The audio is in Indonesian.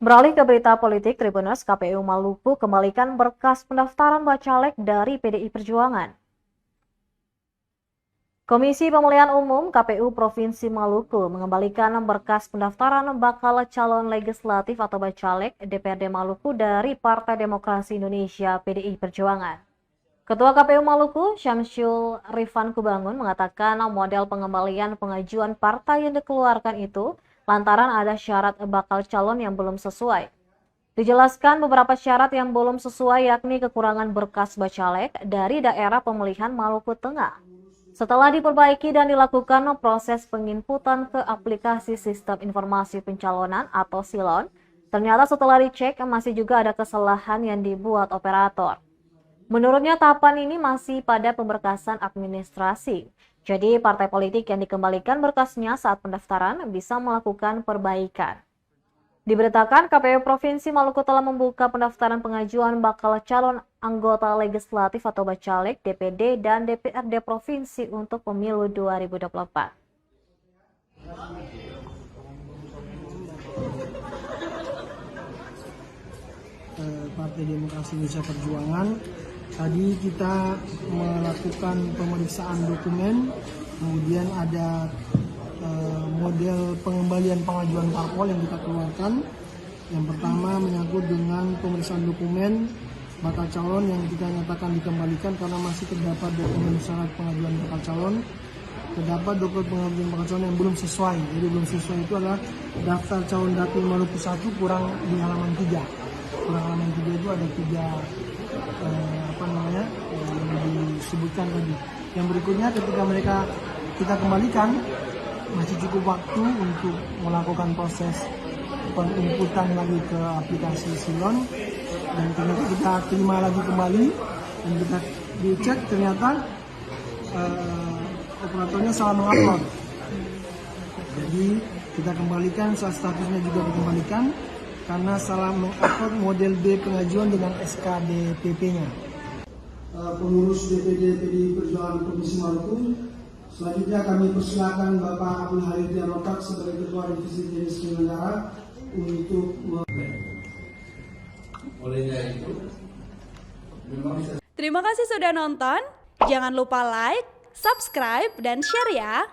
Beralih ke berita politik, Tribuners, KPU Maluku kembalikan berkas pendaftaran bacalek dari PDI Perjuangan. Komisi Pemilihan Umum KPU Provinsi Maluku mengembalikan berkas pendaftaran bakal calon legislatif atau bacalek DPRD Maluku dari Partai Demokrasi Indonesia PDI Perjuangan. Ketua KPU Maluku, Syamsul Rifan Kubangun, mengatakan model pengembalian pengajuan partai yang dikeluarkan itu lantaran ada syarat bakal calon yang belum sesuai. Dijelaskan beberapa syarat yang belum sesuai yakni kekurangan berkas bacalek dari daerah pemilihan Maluku Tengah. Setelah diperbaiki dan dilakukan proses penginputan ke aplikasi Sistem Informasi Pencalonan atau SILON, ternyata setelah dicek masih juga ada kesalahan yang dibuat operator. Menurutnya tahapan ini masih pada pemberkasan administrasi. Jadi partai politik yang dikembalikan berkasnya saat pendaftaran bisa melakukan perbaikan. Diberitakan KPU Provinsi Maluku telah membuka pendaftaran pengajuan bakal calon anggota legislatif atau bacalek DPD dan DPRD Provinsi untuk pemilu 2024. Partai Demokrasi Indonesia Perjuangan. Tadi kita melakukan pemeriksaan dokumen, kemudian ada model pengembalian pengajuan parpol yang kita keluarkan. Yang pertama menyangkut dengan pemeriksaan dokumen bakal calon yang kita nyatakan dikembalikan karena masih terdapat dokumen syarat pengajuan bakal calon. Terdapat dokumen pengajuan bakal calon yang belum sesuai. Jadi belum sesuai itu adalah daftar calon dapil Maluku 1 kurang di halaman 3. Kurang halaman 3 itu ada 3 yang disebutkan tadi. Yang berikutnya ketika kita kembalikan masih cukup waktu untuk melakukan proses penginputan lagi ke aplikasi Silon, dan ternyata kita terima lagi kembali dan kita dicek ternyata operatornya salah mengupload. Jadi kita kembalikan, statusnya juga dikembalikan karena salah mengupload model B pengajuan dengan SKDPP-nya. Pengurus DPD PDI Perjuangan Provinsi Maluku. Selanjutnya kami persilakan Bapak Abdul Haridh Rotak sebagai Ketua Divisi Teknis Penyelenggara untuk Terima kasih sudah nonton. Jangan lupa like, subscribe, dan share ya.